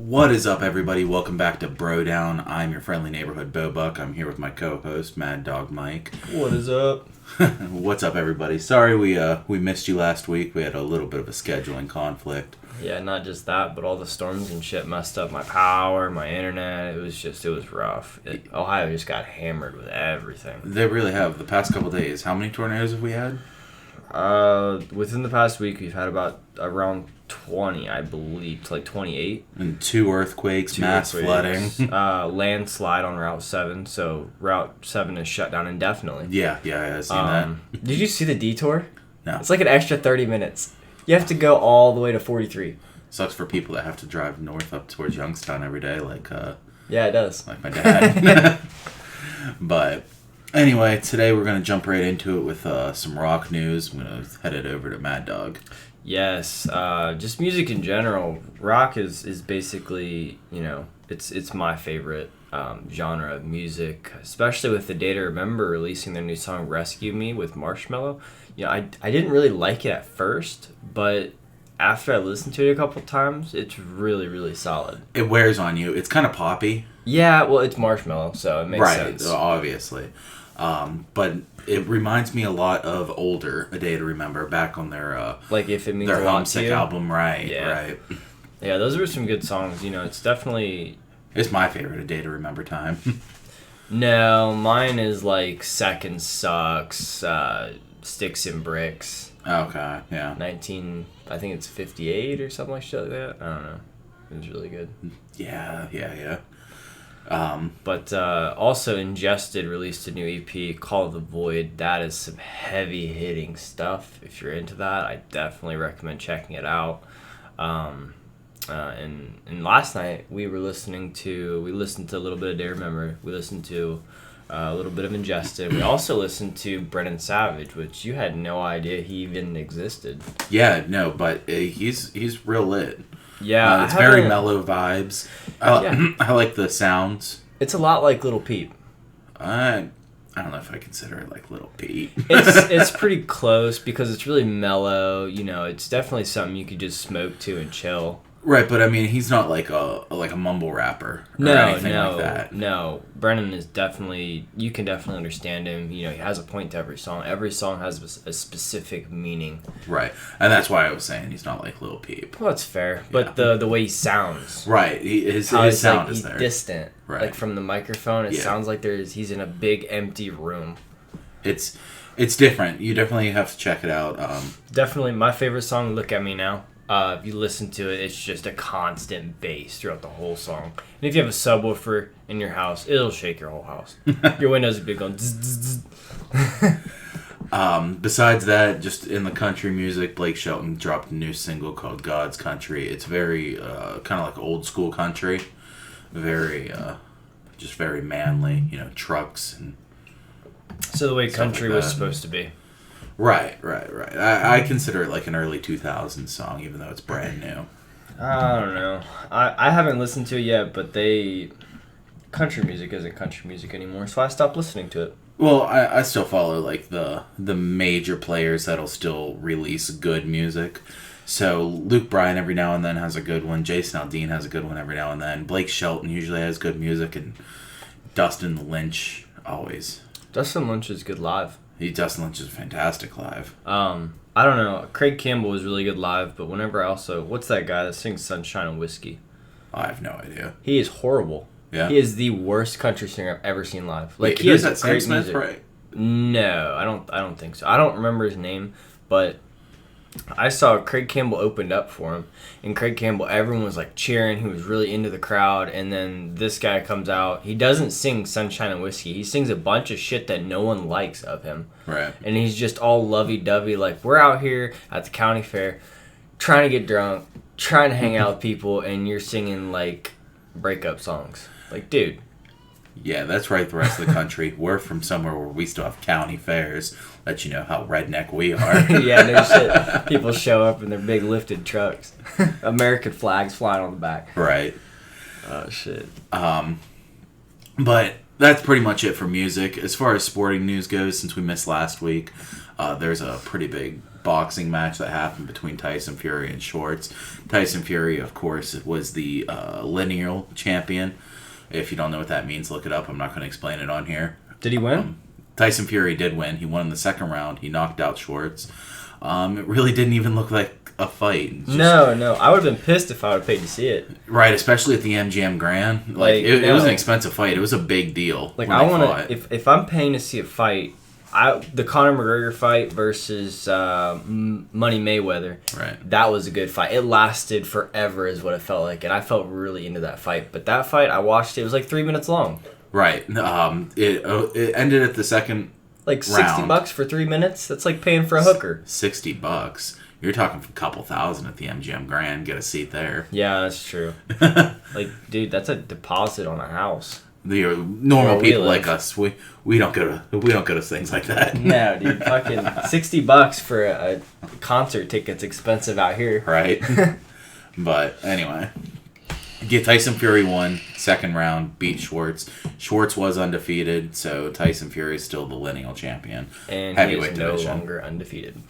What is up, everybody? Welcome back to Brodown. I'm your friendly neighborhood Bobuck. I'm here with my co-host, Mad Dog Mike. What is up? What's up, everybody? Sorry we missed you last week. We had a little bit of a scheduling conflict. Yeah, not just that, but all the storms and shit messed up my power, my internet. It was rough. Ohio just got hammered with everything. They really have. The past couple days, how many tornadoes have we had? Within the past week, we've had about around 20, I believe, like 28. And two earthquakes, mass flooding. Landslide on Route 7, so Route 7 is shut down indefinitely. Yeah, I've seen that. Did you see the detour? No. It's like an extra 30 minutes. You have to go all the way to 43. Sucks for people that have to drive north up towards Youngstown every day, Yeah, it does. like my dad. But anyway, today we're going to jump right into it with some rock news. I'm going to head it over to Mad Dog. Yes, just music in general. Rock is basically, it's my favorite genre of music, especially with The Day to Remember releasing their new song Rescue Me with Marshmello. I didn't really like it at first, but after I listened to it a couple times, it's really, really solid. It wears on you. It's kind of poppy. Yeah, well, it's Marshmello, so it makes sense. Right, obviously. But it reminds me a lot of older A Day to Remember, back on their like If It Means their a Lot Homesick to You album, right? Yeah. Right. Yeah, those were some good songs. It's definitely... It's my favorite A Day to Remember time. No, mine is like Second Sucks, Sticks and Bricks. Okay, yeah. I think it's 58 or something like that. I don't know. It was really good. Yeah. But also Ingested released a new EP called The Void. That is some heavy hitting stuff. If you're into that, I definitely recommend checking it out. And last night we listened to a little bit of Day to Remember. We listened to a little bit of Ingested. We also listened to Brennan Savage, which you had no idea he even existed. Yeah, no, but he's real lit. Yeah, it's very mellow vibes. I like the sounds. It's a lot like Little Peep. I don't know if I consider it like Little Peep. It's pretty close because it's really mellow. It's definitely something you could just smoke to and chill. Right, but I mean, he's not like a mumble rapper or anything like that. No. Brennan is definitely, you can definitely understand him. He has a point to every song. Every song has a specific meaning. Right, and that's why I was saying he's not like Lil Peep. Well, that's fair, but the way he sounds. Right, his sound is there. Distant. Right. Like from the microphone, it sounds like he's in a big empty room. It's different. You definitely have to check it out. Definitely my favorite song, Look at Me Now. If you listen to it, it's just a constant bass throughout the whole song. And if you have a subwoofer in your house, it'll shake your whole house. Your windows will be going zzz, zzz, zzz. Besides that, just in the country music, Blake Shelton dropped a new single called God's Country. It's very kind of like old school country. Very, just very manly, trucks and... So the way country was supposed to be. Right. I consider it like an early 2000s song, even though it's brand new. I don't know. I haven't listened to it yet, but country music isn't country music anymore, so I stopped listening to it. Well, I still follow like the major players that'll still release good music. So Luke Bryan every now and then has a good one. Jason Aldean has a good one every now and then. Blake Shelton usually has good music, and Dustin Lynch always. Dustin Lynch is good live. Dustin Lynch is fantastic live. I don't know. Craig Campbell was really good live, but what's that guy that sings Sunshine and Whiskey? I have no idea. He is horrible. Yeah. He is the worst country singer I've ever seen live. Wait, he has that Sam great Smith, music. right? No, I don't think so. I don't remember his name, but I saw Craig Campbell opened up for him, and Craig Campbell, everyone was like cheering. He was really into the crowd, and then this guy comes out. He doesn't sing Sunshine and Whiskey. He sings a bunch of shit that no one likes of him. Right. And he's just all lovey-dovey, like, we're out here at the county fair trying to get drunk, trying to hang out with people, and you're singing, like, breakup songs. Like, dude. Yeah, that's right, the rest of the country. We're from somewhere where we still have county fairs. Let you know how redneck we are. Yeah, no shit. People show up in their big lifted trucks. American flags flying on the back. Right. Oh, shit. But that's pretty much it for music. As far as sporting news goes, since we missed last week, there's a pretty big boxing match that happened between Tyson Fury and Schwartz. Tyson Fury, of course, was the lineal champion. If you don't know what that means, look it up. I'm not going to explain it on here. Did he win? Tyson Fury did win. He won in the second round. He knocked out Schwartz. It really didn't even look like a fight. No. I would have been pissed if I would have paid to see it. Right, especially at the MGM Grand. It was an expensive fight. It was a big deal. Like, I want to... If I'm paying to see a fight, the Conor McGregor fight versus Money Mayweather, right, that was a good fight. It lasted forever is what it felt like, and I felt really into that fight. But that fight, I watched it. It was like 3 minutes long. Right. It ended at the second like $60 for 3 minutes? That's like paying for a hooker. $60. You're talking a couple thousand at the MGM Grand. Get a seat there. Yeah, that's true. Like, dude, that's a deposit on a house. The normal people like us, we don't go to things like that. No, dude, fucking $60 for a concert ticket's expensive out here. Right. But anyway, Tyson Fury won second round, beat Schwartz. Schwartz was undefeated, so Tyson Fury is still the lineal champion. And he is no longer undefeated.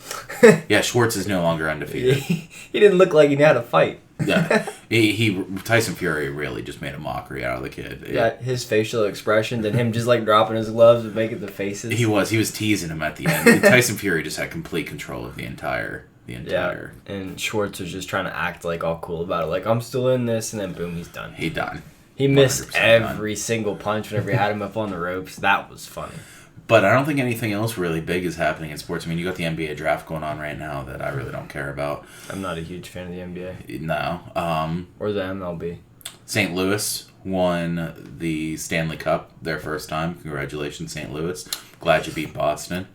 Yeah, Schwartz is no longer undefeated. He didn't look like he knew how to fight. Yeah, Tyson Fury really just made a mockery out of the kid. Yeah, his facial expressions and him just like dropping his gloves and making the faces. He was teasing him at the end. Tyson Fury just had complete control of the entire. Yeah, and Schwartz was just trying to act like all cool about it, like I'm still in this, and then boom, he's done. He done. He missed every single punch whenever he had him up on the ropes. That was funny. But I don't think anything else really big is happening in sports. I mean, you got the NBA draft going on right now that I really don't care about. I'm not a huge fan of the NBA. No. Or the MLB. St. Louis won the Stanley Cup their first time. Congratulations, St. Louis. Glad you beat Boston.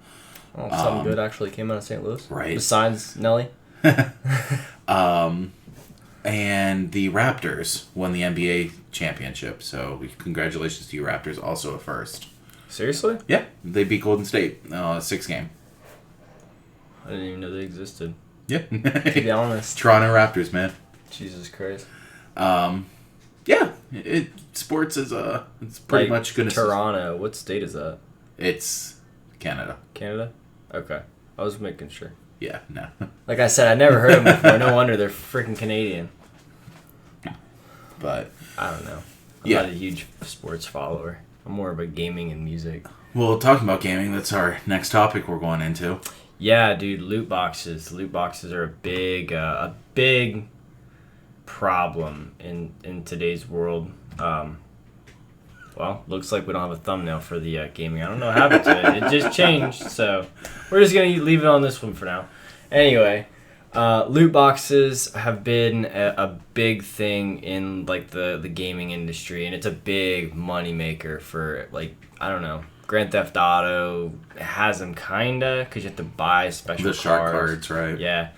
Well, something good actually came out of St. Louis. Right. Besides Nelly. And the Raptors won the NBA championship. So congratulations to you, Raptors. Also a first. Seriously? Yeah, they beat Golden State 6-game. I didn't even know they existed. Yeah. To be honest. Toronto Raptors, man. Jesus Christ. Yeah, sports is it's pretty much gonna. Toronto. What state is that? It's Canada. Canada? Okay. I was making sure. Yeah, no. Like I said, I never heard of them before. No wonder they're freaking Canadian. But I don't know. I'm not a huge sports follower. I'm more of a gaming and music. Well, talking about gaming, that's our next topic we're going into. Yeah, dude, loot boxes. Loot boxes are a big problem in today's world. Well, looks like we don't have a thumbnail for the gaming. I don't know what happened to it. It just changed, so we're just going to leave it on this one for now. Anyway, loot boxes have been a big thing in like the gaming industry, and it's a big money maker for, like, I don't know, Grand Theft Auto has them kinda, because you have to buy special the shark cards, right? Yeah,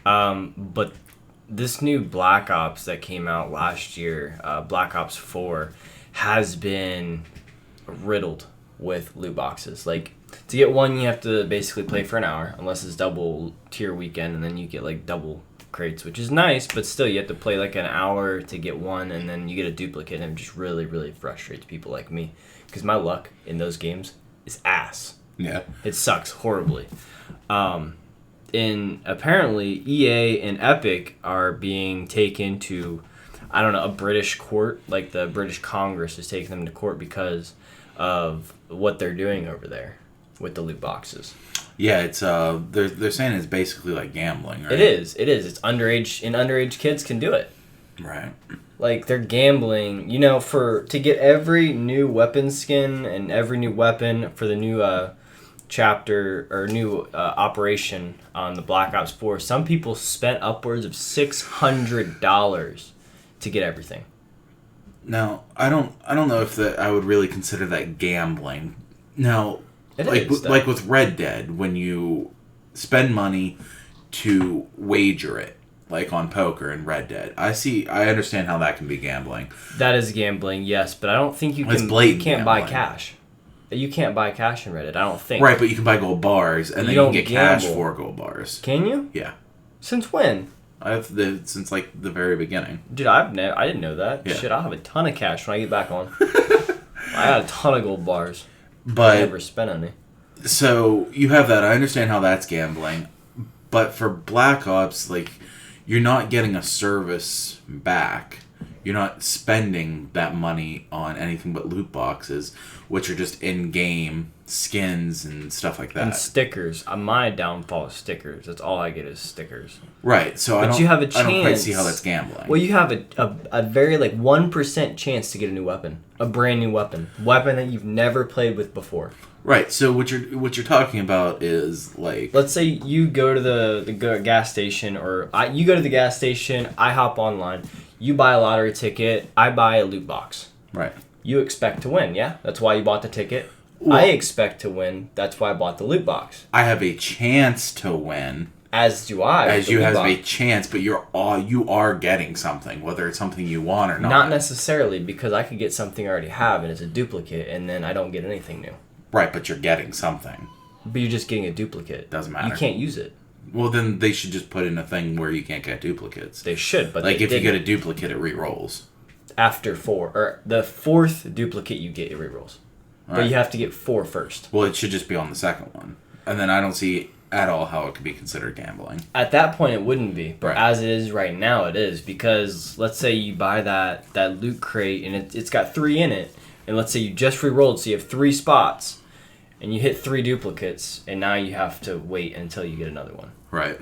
but this new Black Ops that came out last year, Black Ops 4, has been riddled with loot boxes. Like, to get one, you have to basically play for an hour, unless it's double tier weekend, and then you get like double crates, which is nice, but still you have to play like an hour to get one, and then you get a duplicate, and it just really, really frustrates people like me, because my luck in those games is ass. Yeah. It sucks horribly. And apparently EA and Epic are being taken to, I don't know, a British court, like the British Congress is taking them to court because of what they're doing over there with the loot boxes. Yeah, it's they're saying it's basically like gambling, right? It is. It's underage, and underage kids can do it. Right. Like, they're gambling, you know, to get every new weapon skin and every new weapon for the new chapter or new operation on the Black Ops 4. Some people spent upwards of $600 to get everything. Now, I don't know if I would really consider that gambling. Now, like with Red Dead, when you spend money to wager it, like on poker in Red Dead, I understand how that can be gambling. That is gambling, yes, but I don't think you can't gambling. buy cash. You can't buy cash in Red Dead, I don't think. Right, but you can buy gold bars, and then you can get cash for gold bars. Can you? Yeah. Since when? Since like the very beginning. Dude, I didn't know that. Yeah. Shit, I'll have a ton of cash when I get back on. I got a ton of gold bars. I But never spent any. so you have that. I understand how that's gambling, but for Black Ops, like, you're not getting a service back. You're not spending that money on anything but loot boxes, which are just in-game skins and stuff like that. And stickers. My downfall is stickers. That's all I get is stickers. Right. So But you have a I don't quite chance. see how that's gambling. Well, you have a very 1% chance to get a new weapon, a brand new weapon that you've never played with before. Right. So what you're talking about is like, Let's say you go to the gas station, or you go to the gas station. I hop online. You buy a lottery ticket. I buy a loot box. right. You expect to win, yeah? That's why you bought the ticket. Well, I expect to win. That's why I bought the loot box. I have a chance to win. As do I. As the you loot have box. a chance, but you are getting something, whether it's something you want or not. Not necessarily, because I could get something I already have and it's a duplicate, and then I don't get anything new. Right, but you're getting something. But you're just getting a duplicate. Doesn't matter. You can't use it. Well, then they should just put in a thing where you can't get duplicates. They should, but Like, they if you didn't. get a duplicate, it re-rolls. After 4, or the 4th duplicate you get, it rerolls. But Right. you have to get 4 first. Well, it should just be on the second one. And then I don't see at all how it could be considered gambling. At that point, it wouldn't be. But Right. as it is right now, it is. Because let's say you buy that loot crate and it's got 3 in it. And let's say you just re-rolled, so you have 3 spots. And you hit 3 duplicates. And now you have to wait until you get another one. Right.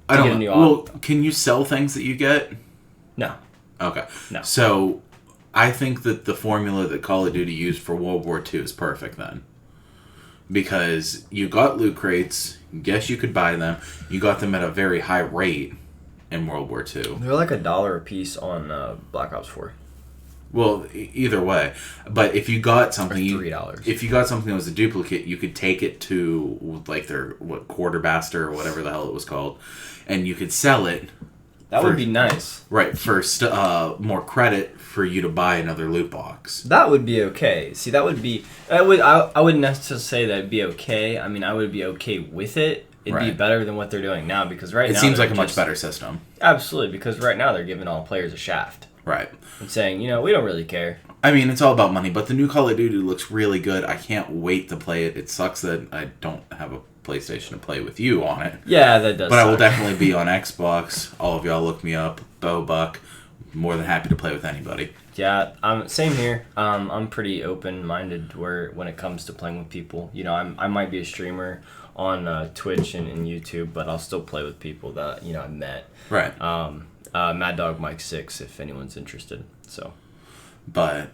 To get a new Well, can you sell things that you get? No. Okay. No. So, I think that the formula that Call of Duty used for World War II is perfect then. Because you got loot crates, guess you could buy them, you got them at a very high rate in World War II. They're like $1 a piece on Black Ops 4. Well, either way. But if you got something... Or $3. If you got something that was a duplicate, you could take it to, like, their, quartermaster or whatever the hell it was called, and you could sell it. That would be nice. Right, for more credit for you to buy another loot box. That would be okay. See, that would be... I wouldn't necessarily say that it'd be okay. I mean, I would be okay with it. It'd be Right. better than what they're doing now, because right now... It seems they're like a much just- better system. Absolutely, because right now they're giving all players a shaft. Right. And saying, we don't really care. I mean, it's all about money, but the new Call of Duty looks really good. I can't wait to play it. It sucks that I don't have a PlayStation to play with you on it. Yeah, that does But I will suck. definitely be on Xbox. All of y'all look me up. Buck. More than happy to play with anybody. Yeah, same here. I'm pretty open-minded when it comes to playing with people. I might be a streamer on Twitch and YouTube, but I'll still play with people that, I met. Right. Mad Dog Mike 6, if anyone's interested. So, But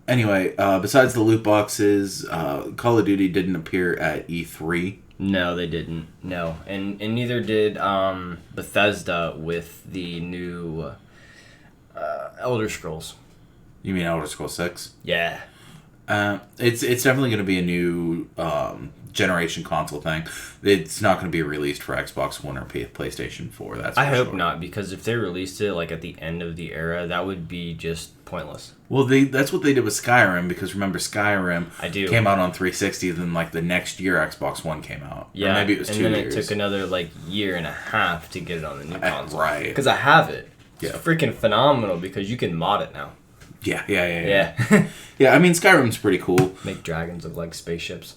anyway, besides the loot boxes, Call of Duty didn't appear at E3. no, they didn't. No, and neither did Bethesda with the new Elder Scrolls. You mean Elder Scrolls 6? Yeah. It's definitely going to be a new generation console thing. It's not going to be released for Xbox One or PlayStation 4. That's for I hope sure. not, because if they released it at the end of the era, that would be just pointless. Well, that's what they did with Skyrim, because remember Skyrim I do. came out on 360, then the next year Xbox One came out. Yeah, Or maybe it was 2 and then years. it took another year and a half to get it on the new console. Right. Because I have it. It's Yeah. freaking phenomenal because you can mod it now. Yeah. Yeah. Yeah, I mean, Skyrim's pretty cool. Make dragons look like spaceships.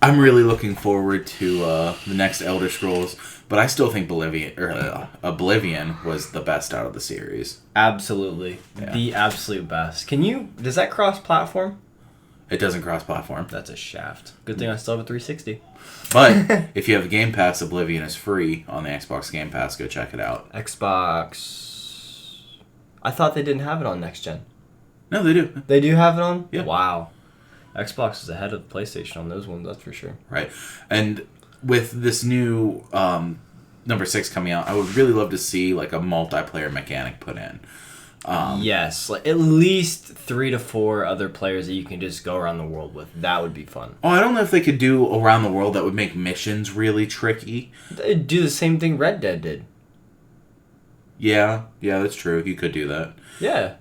I'm really looking forward to the next Elder Scrolls, but I still think Oblivion was the best out of the series. Absolutely. Yeah. The absolute best. Does that cross-platform? It doesn't cross-platform. That's a shaft. Good thing I still have a 360. But if you have Game Pass, Oblivion is free on the Xbox Game Pass. Go check it out. Xbox... I thought they didn't have it on next gen. No, they do. They do have it on? Yeah. Wow. Xbox is ahead of PlayStation on those ones, that's for sure. Right. And with this new number 6 coming out, I would really love to see a multiplayer mechanic put in. Yes, at least 3 to 4 other players that you can just go around the world with. That would be fun. Oh, I don't know if they could do around the world that would make missions really tricky. They'd do the same thing Red Dead did. Yeah, that's true. You could do that. Yeah,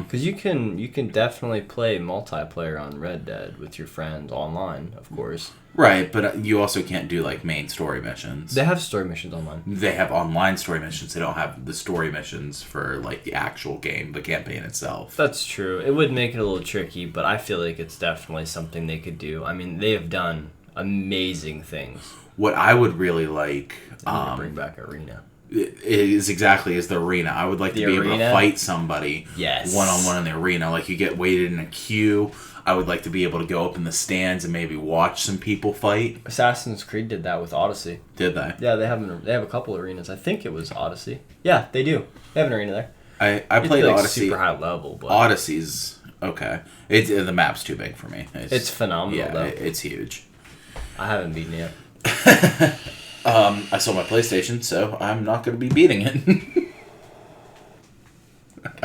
because you can definitely play multiplayer on Red Dead with your friends online, of course. Right, but you also can't do like main story missions. They have story missions online. They have online story missions. They don't have the story missions for like the actual game, the campaign itself. That's true. It would make it a little tricky, but I feel like it's definitely something they could do. I mean, they have done amazing things. What I would really like bring back Arena. Is the arena. I would like to be able to fight somebody one-on-one in the arena. Like you get waited in a queue. I would like to be able to go up in the stands and maybe watch some people fight. Assassin's Creed did that with Odyssey. Did they? Yeah, they have a couple arenas. I think it was Odyssey. Yeah, they do. They have an arena there. I played like Odyssey. Super high level, but Odyssey's okay. The map's too big for me. It's phenomenal. Yeah, though. It's huge. I haven't beaten it yet. I sold my PlayStation, so I'm not going to be beating it.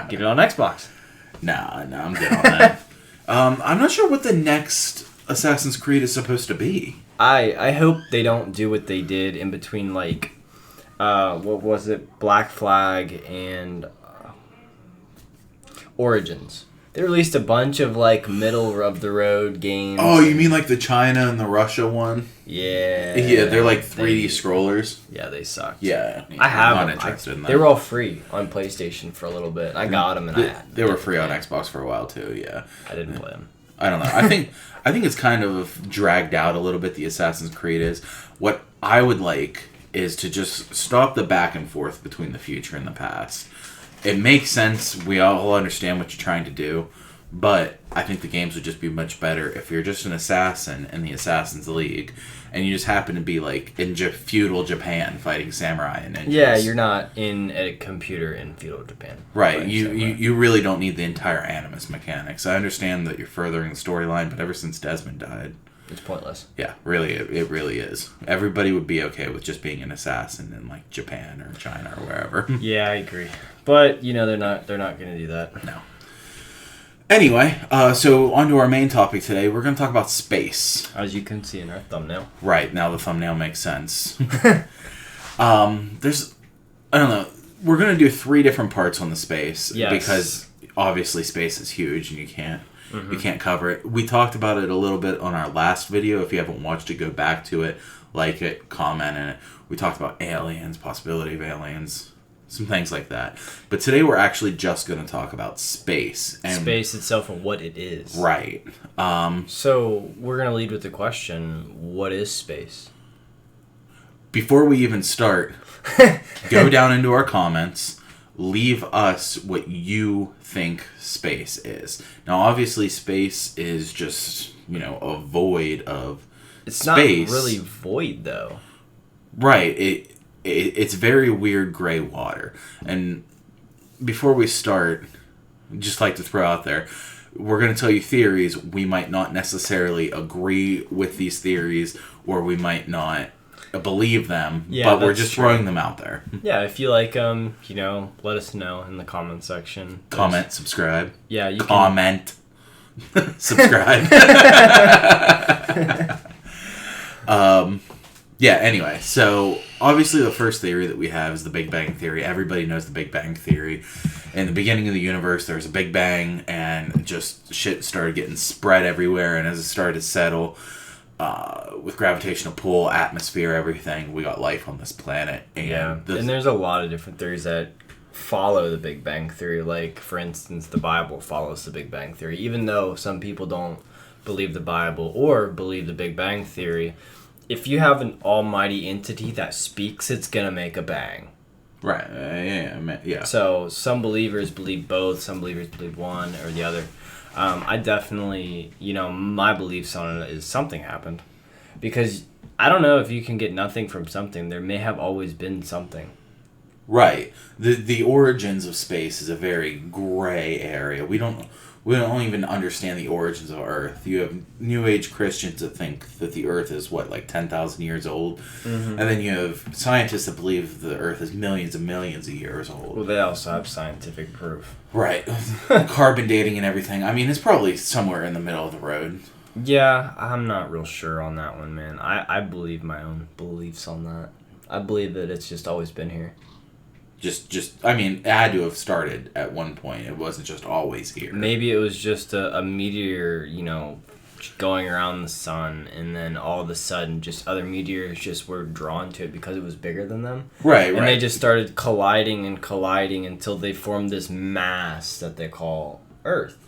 Get it on Xbox. Nah, I'm good on that. I'm not sure what the next Assassin's Creed is supposed to be. I hope they don't do what they did in between, like, what was it, Black Flag and Origins. They released a bunch of, like, middle-of-the-road games. Oh, you mean like the China and the Russia one? Yeah. Yeah, they're like 3D scrollers. Yeah, they sucked. Yeah. I have I'm them. not interested in that. They were all free on PlayStation for a little bit. I got them, and they were free on Xbox for a while, too, yeah. I didn't play them. I don't know. I think it's kind of dragged out a little bit, the Assassin's Creed is. What I would like is to just stop the back and forth between the future and the past. It makes sense. We all understand what you're trying to do. But I think the games would just be much better if you're just an assassin in the Assassin's League and you just happen to be like in feudal Japan fighting samurai and ninjas. Yeah, you're not in a computer in feudal Japan. Right. You really don't need the entire Animus mechanics. I understand that you're furthering the storyline, but ever since Desmond died... It's pointless. Yeah, really, it really is. Everybody would be okay with just being an assassin in like Japan or China or wherever. Yeah, I agree. But, they're not going to do that. No. Anyway, so on to our main topic today. We're going to talk about space. As you can see in our thumbnail. Right, now the thumbnail makes sense. I don't know, we're going to do 3 different parts on the space. Yes. Because obviously space is huge and you can't cover it. We talked about it a little bit on our last video. If you haven't watched it, go back to it, like it, comment in it. We talked about aliens, possibility of aliens, some things like that. But today we're actually just going to talk about space. And space itself and what it is. Right. So we're going to lead with the question, what is space? Before we even start, go down into our comments, leave us what you think space is. Now, obviously, space is just, a void of space. It's not really void, though. Right. It's very weird gray water. And before we start, I'd just like to throw out there, we're going to tell you theories. We might not necessarily agree with these theories, or we might not believe them, but we're just throwing them out there. Yeah, if you like them, let us know in the comment section. Comment, subscribe. Yeah, you comment, subscribe. Yeah, anyway, so obviously the first theory that we have is the Big Bang Theory. Everybody knows the Big Bang Theory. In the beginning of the universe, there was a Big Bang, and just shit started getting spread everywhere, and as it started to settle, with gravitational pull, atmosphere, everything, we got life on this planet. And and there's a lot of different theories that follow the Big Bang Theory. Like, for instance, the Bible follows the Big Bang Theory. Even though some people don't believe the Bible or believe the Big Bang Theory, if you have an almighty entity that speaks, it's going to make a bang. Right. Yeah. So some believers believe both. Some believers believe one or the other. I definitely, my beliefs on it is something happened. Because I don't know if you can get nothing from something. There may have always been something. Right. The origins of space is a very gray area. We don't even understand the origins of Earth. You have New Age Christians that think that the Earth is, like 10,000 years old. Mm-hmm. And then you have scientists that believe the Earth is millions and millions of years old. Well, they also have scientific proof. Right. Carbon dating and everything. I mean, it's probably somewhere in the middle of the road. Yeah, I'm not real sure on that one, man. I believe my own beliefs on that. I believe that it's just always been here. I mean, it had to have started at one point. It wasn't just always here. Maybe it was just a meteor, going around the sun, and then all of a sudden just other meteors just were drawn to it because it was bigger than them. Right. And they just started colliding and colliding until they formed this mass that they call Earth.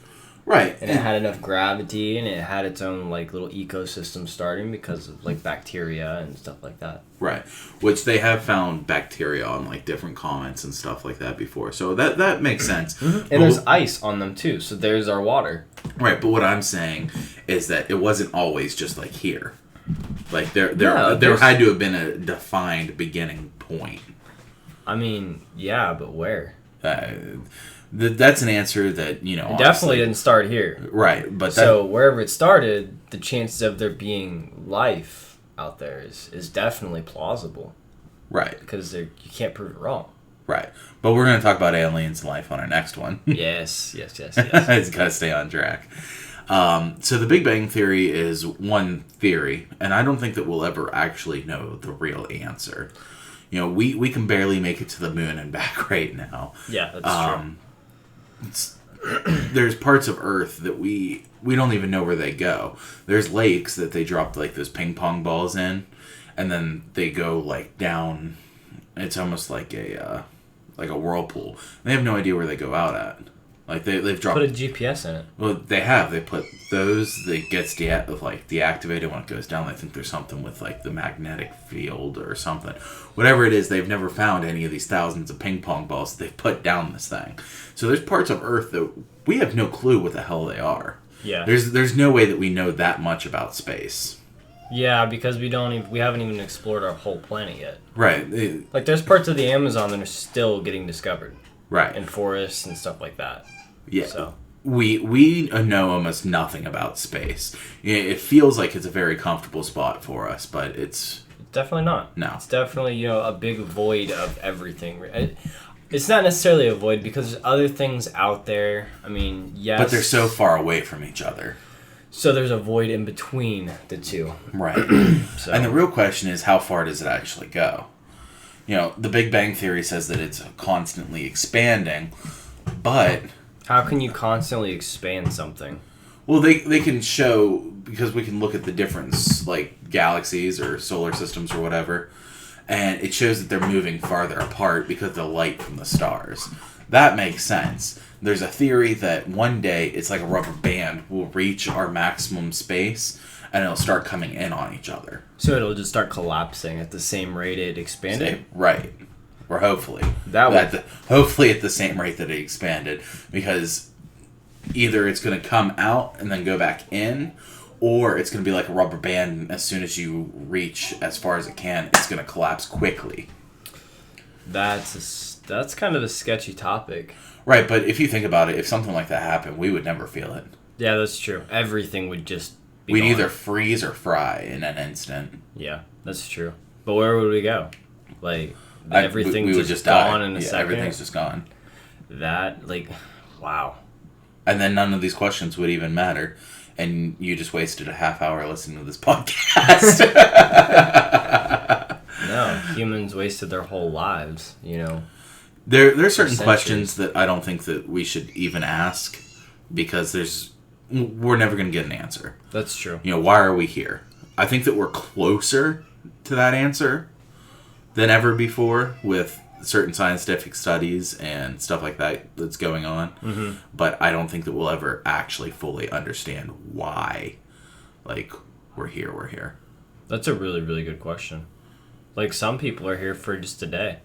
Right. And it had enough gravity, and it had its own little ecosystem starting because of bacteria and stuff like that. Right. Which they have found bacteria on different comets and stuff like that before. So that makes sense. Mm-hmm. And there's ice on them too. So there's our water. Right, but what I'm saying is that it wasn't always just here. There had to have been a defined beginning point. I mean, yeah, but where? That's an answer that, it definitely didn't start here. Right, but so wherever it started, the chances of there being life out there is definitely plausible. Right. Because you can't prove it wrong. Right. But we're going to talk about aliens and life on our next one. Yes. It's got to stay on track. So the Big Bang Theory is one theory, and I don't think that we'll ever actually know the real answer. We can barely make it to the moon and back right now. Yeah, that's true. There's parts of Earth that we don't even know where they go. There's lakes that they dropped those ping pong balls in, and then they go down. It's almost like a whirlpool. They have no idea where they go out at. They've dropped. Put a GPS in it. Well, they have. They put those that gets deactivated when it goes down. I think there's something with the magnetic field or something. Whatever it is, they've never found any of these thousands of ping pong balls that they've put down this thing. So there's parts of Earth that we have no clue what the hell they are. Yeah. There's no way that we know that much about space. Yeah, because we haven't even explored our whole planet yet. Right. There's parts of the Amazon that are still getting discovered. Right. And forests and stuff like that. Yeah. So we know almost nothing about space. It feels like it's a very comfortable spot for us, but it's definitely not. No. It's definitely, a big void of everything. It's not necessarily a void because there's other things out there. I mean, yes. But they're so far away from each other. So there's a void in between the two. Right. So. And the real question is, how far does it actually go? The Big Bang Theory says that it's constantly expanding, but how can you constantly expand something? Well, they can show, because we can look at the difference, galaxies or solar systems or whatever, and it shows that they're moving farther apart because of the light from the stars. That makes sense. There's a theory that one day it's like a rubber band will reach our maximum space and it'll start coming in on each other. So it'll just start collapsing at the same rate it expanded? Right. Or hopefully. Hopefully at the same rate that it expanded, because either it's going to come out and then go back in, or it's going to be like a rubber band, and as soon as you reach as far as it can, it's going to collapse quickly. That's kind of a sketchy topic. Right, but if you think about it, if something like that happened, we would never feel it. Yeah, that's true. Everything would just be We'd gone. either freeze or fry in an instant. Yeah, that's true. But where would we go? Everything's we would just gone die. in a second? Everything's just gone. Wow. And then none of these questions would even matter. And you just wasted a half hour listening to this podcast. No, humans wasted their whole lives, There are certain questions that I don't think that we should even ask, because we're never going to get an answer. That's true. Why are we here? I think that we're closer to that answer than ever before with certain scientific studies and stuff like that that's going on. Mm-hmm. But I don't think that we'll ever actually fully understand why, we're here. That's a really, really good question. Some people are here for just a day.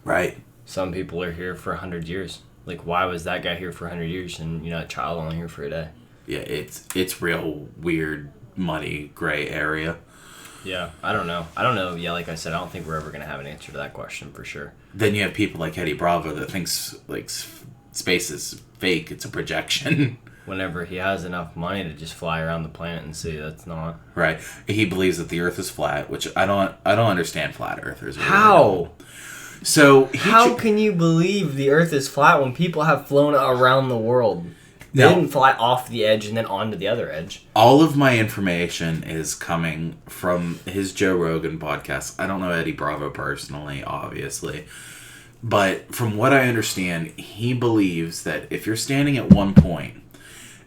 Right. Some people are here for 100 years. Why was that guy here for 100 years and, a child only here for a day? Yeah, it's real weird, muddy, gray area. Yeah, I don't know. Yeah, like I said, I don't think we're ever going to have an answer to that question for sure. Then you have people like Eddie Bravo that thinks, space is fake, it's a projection. Whenever he has enough money to just fly around the planet and see that's not. Right. He believes that the Earth is flat, which I don't understand flat earthers. How? So how can you believe the Earth is flat when people have flown around the world? They didn't fly off the edge and then onto the other edge. All of my information is coming from his Joe Rogan podcast. I don't know Eddie Bravo personally, obviously. But from what I understand, he believes that if you're standing at one point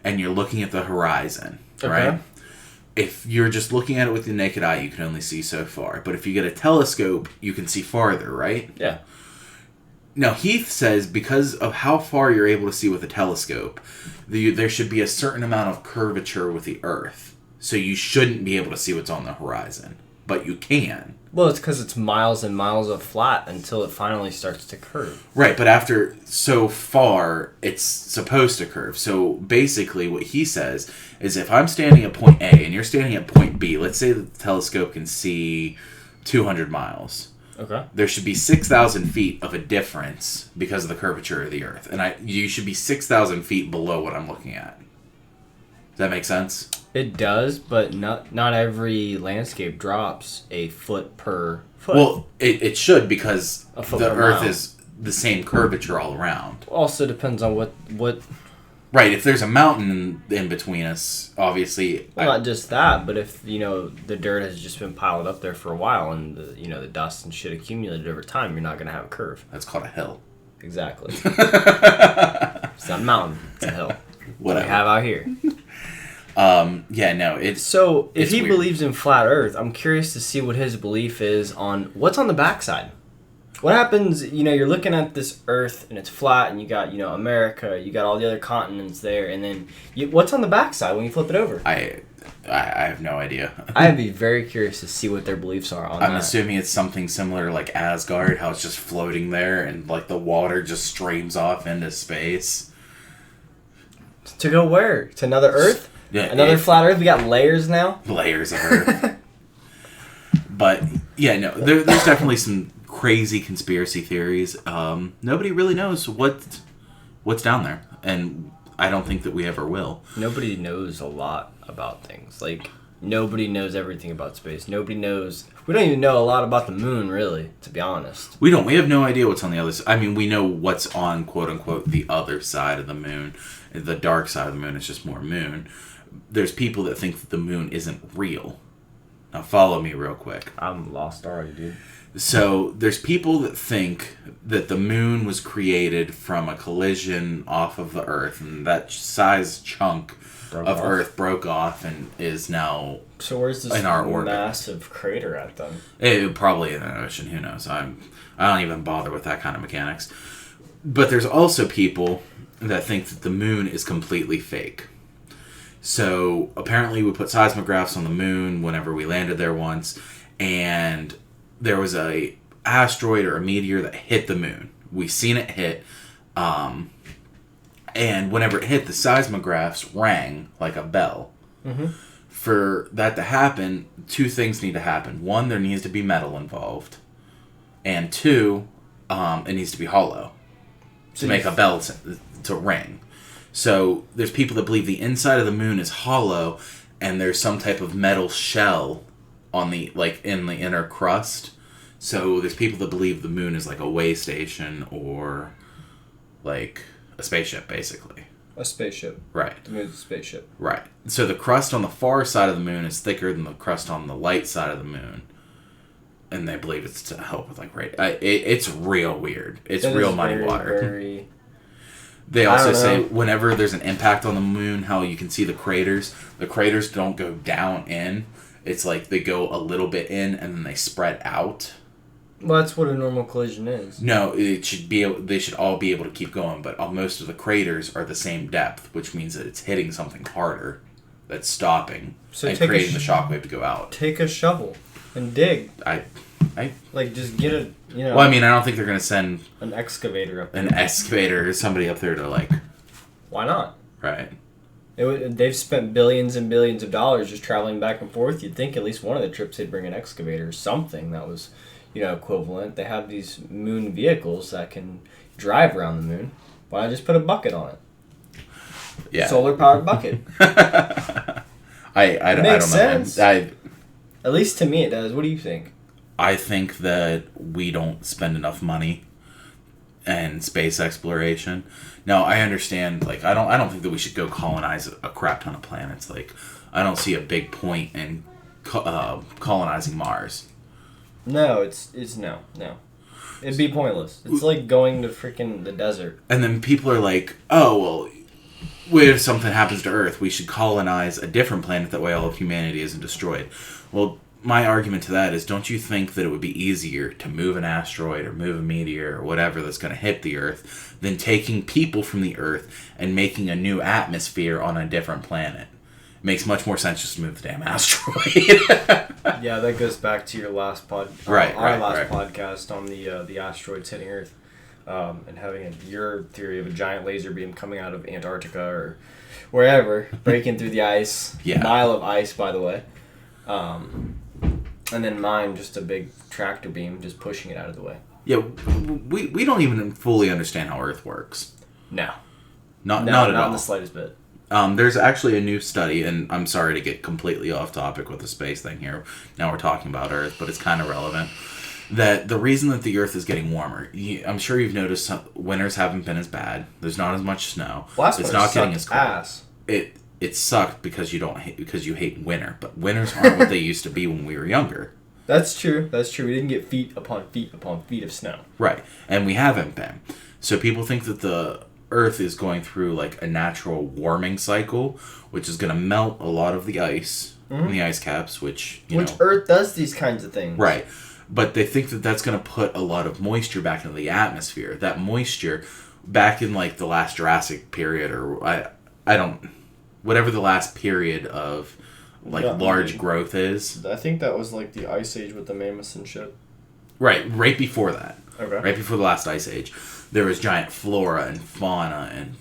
and you're looking at the horizon, right? If you're just looking at it with the naked eye, you can only see so far. But if you get a telescope, you can see farther, right? Yeah. Now, Heath says because of how far you're able to see with a telescope, there should be a certain amount of curvature with the Earth. So you shouldn't be able to see what's on the horizon. But you can. Well, it's because it's miles and miles of flat until it finally starts to curve. Right, but after so far, it's supposed to curve. So basically what he says is if I'm standing at point A and you're standing at point B, let's say the telescope can see 200 miles. Okay. There should be 6,000 feet of a difference because of the curvature of the Earth. And you should be 6,000 feet below what I'm looking at. Does that make sense? It does, but not every landscape drops a foot per foot. Well, it should because the Earth mile. is the same curvature all around. Also depends on what. Right, if there's a mountain in between us, obviously... Well, not just that, but if, the dirt has just been piled up there for a while and, the dust and shit accumulated over time, you're not going to have a curve. That's called a hill. Exactly. It's not a mountain. It's a hill. What we have out here. Yeah, no, it's... So, if he weird. believes in flat Earth, I'm curious to see what his belief is on what's on the backside. What happens, you're looking at this Earth and it's flat and you got, America, you got all the other continents there, and then what's on the backside when you flip it over? I have no idea. I'd be very curious to see what their beliefs are on that. I'm assuming it's something similar like Asgard, how it's just floating there and like the water just streams off into space. To go where? To another Earth? Yeah, another flat Earth? We got layers now? Layers of Earth. But, yeah, no, there's definitely some crazy conspiracy theories. Nobody really knows what's down there, and I don't think that we ever will. Nobody knows a lot about things. Like, nobody knows everything about space. Nobody knows... We don't even know a lot about the moon, really, to be honest. We don't. We have no idea what's on the other side. I mean, we know what's on, quote-unquote, the other side of the moon. The dark side of the moon is just more moon. There's people that think that the moon isn't real. Now, follow me real quick. I'm lost already, dude. So, there's people that think that the moon was created from a collision off of the Earth, and that size chunk of Earth broke off and is now so where's this in our orbit. Massive crater at, then? It probably in the ocean, who knows. I don't even bother with that kind of mechanics. But there's also people that think that the moon is completely fake. So, apparently we put seismographs on the moon whenever we landed there once, and there was a asteroid or a meteor that hit the moon. We seen it hit, and whenever it hit, the seismographs rang like a bell. Mm-hmm. For that to happen, two things need to happen. One, there needs to be metal involved, and two, it needs to be hollow to make a bell to ring. So there's people that believe the inside of the moon is hollow, and there's some type of metal shell on the in the inner crust. So there's people that believe the moon is like a way station or like a spaceship, basically. A spaceship. Right. The moon's a spaceship. Right. So the crust on the far side of the moon is thicker than the crust on the light side of the moon. And they believe it's to help with like it's real weird. It's real muddy water. They also say whenever there's an impact on the moon, how you can see the craters don't go down in. It's like they go a little bit in and then they spread out. Well, that's what a normal collision is. No, they should all be able to keep going, but most of the craters are the same depth, which means that it's hitting something harder that's stopping and creating the shockwave to go out. Take a shovel and dig. I like just get a Well, I mean, I don't think they're gonna send an excavator up there. An excavator or somebody up there to like. Why not? Right. They've spent billions and billions of dollars just traveling back and forth. You'd think at least one of the trips they'd bring an excavator or something that was, equivalent. They have these moon vehicles that can drive around the moon. Why not just put a bucket on it? Yeah. Solar powered bucket. I don't know. Sense. At least to me it does. What do you think? I think that we don't spend enough money in space exploration. Now, I understand, like, I don't think that we should go colonize a crap ton of planets. Like, I don't see a big point in colonizing Mars. No, it's no. It'd be pointless. It's like going to freaking the desert. And then people are like, oh, well, what if something happens to Earth? We should colonize a different planet. That way all of humanity isn't destroyed. Well, my argument to that is, don't you think that it would be easier to move an asteroid or move a meteor or whatever that's going to hit the Earth than taking people from the Earth and making a new atmosphere on a different planet? It makes much more sense just to move the damn asteroid. Yeah, that goes back to your last podcast on the asteroids hitting Earth, and having your theory of a giant laser beam coming out of Antarctica or wherever, breaking through the ice, mile of ice, by the way. And then mine, just a big tractor beam, just pushing it out of the way. Yeah, we don't even fully understand how Earth works. No. Not at all. Not in the slightest bit. There's actually a new study, and I'm sorry to get completely off topic with the space thing here. Now we're talking about Earth, but it's kind of relevant. That the reason that the Earth is getting warmer, I'm sure you've noticed winters haven't been as bad. There's not as much snow. It's not getting as cold. Ass. It sucked because you hate winter, but winters aren't what they used to be when we were younger. That's true. We didn't get feet upon feet upon feet of snow. Right, and we haven't been. So people think that the Earth is going through like a natural warming cycle, which is going to melt a lot of the ice in the ice caps, which Earth does these kinds of things. Right, but they think that that's going to put a lot of moisture back into the atmosphere. That moisture, back in like the last Jurassic period, or I don't. Whatever the last period of large growth is. I think that was like the Ice Age with the mammoths and shit. Right before that. Okay. Right before the last Ice Age. There was giant flora and fauna and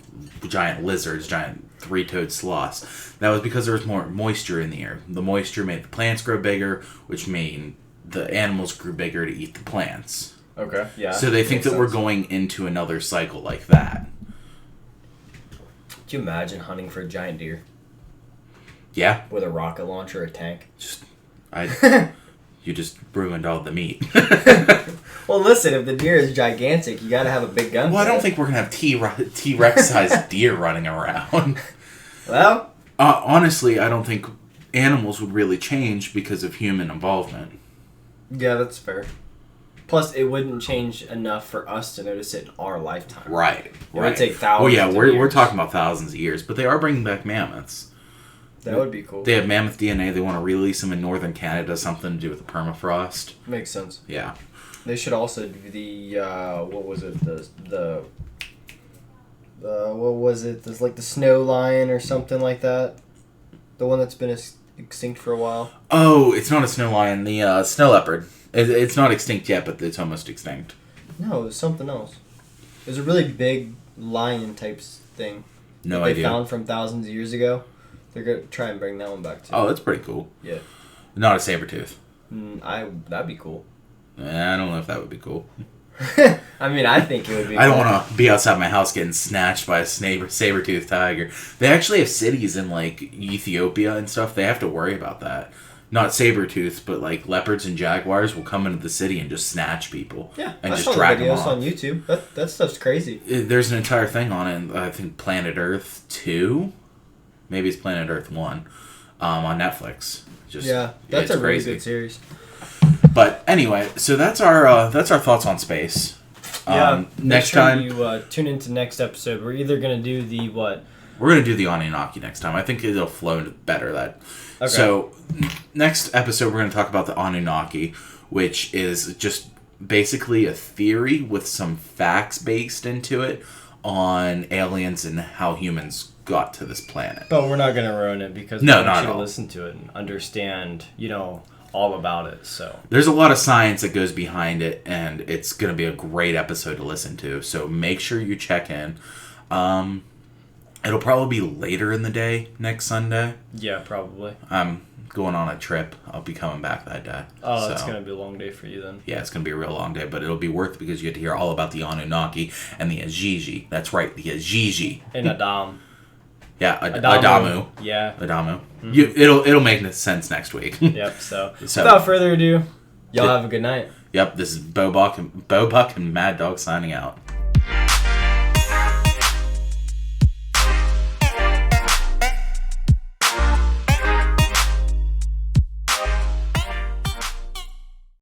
giant lizards, giant three-toed sloths. That was because there was more moisture in the air. The moisture made the plants grow bigger, which made the animals grew bigger to eat the plants. Okay, yeah. So they think that we're going into another cycle like that. Could you imagine hunting for a giant deer? Yeah. With a rocket launcher or a tank? You just ruined all the meat. Well, listen, if the deer is gigantic, you gotta have a big gun. Well, I don't think we're gonna have T-Rex-sized deer running around. Well? Honestly, I don't think animals would really change because of human involvement. Yeah, that's fair. Plus, it wouldn't change enough for us to notice it in our lifetime. Right. It would take thousands of years. Well, yeah, we're talking about thousands of years, but they are bringing back mammoths. That would be cool. They have mammoth DNA. They want to release them in northern Canada, something to do with the permafrost. Makes sense. Yeah. They should also do the, what was it, what was it, there's like the snow lion or something like that. The one that's been extinct for a while. Oh, it's not a snow lion, the snow leopard. It's not extinct yet, but it's almost extinct. No, it was something else. It was a really big lion type thing. No idea. They found from thousands of years ago. They're going to try and bring that one back too. Oh, that's pretty cool. Yeah. Not a saber-tooth. That'd be cool. I don't know if that would be cool. I mean, I think it would be I don't want to be outside my house getting snatched by a saber-toothed tiger. They actually have cities in, like, Ethiopia and stuff. They have to worry about that. Not saber-toothed, but, like, leopards and jaguars will come into the city and just snatch people. Yeah, and I just saw drag the them videos off. on YouTube. That stuff's crazy. There's an entire thing on it. I think Planet Earth 2? Maybe it's Planet Earth 1 on Netflix. That's a really good series. But anyway, so that's our thoughts on space. Next time you tune into next episode. We're either gonna do the what? We're gonna do the Anunnaki next time. I think it'll flow better that. Okay. So next episode we're gonna talk about the Anunnaki, which is just basically a theory with some facts based into it on aliens and how humans got to this planet. But we're not gonna ruin it because we want you to listen to it and understand, all about it. So there's a lot of science that goes behind it, and it's going to be a great episode to listen to. So make sure you check in. It'll probably be later in the day next Sunday. Yeah, probably. I'm going on a trip. I'll be coming back that day. Oh, that's going to be a long day for you then. Yeah, it's going to be a real long day, but it'll be worth it because you get to hear all about the Anunnaki and the Ajiji. That's right, the Ajiji. And Adam. Yeah, Adamu. Yeah. Adamu. Mm-hmm. It'll make sense next week. Yep, so without further ado, y'all have a good night. Yep, this is Bo Buck and Mad Dog signing out.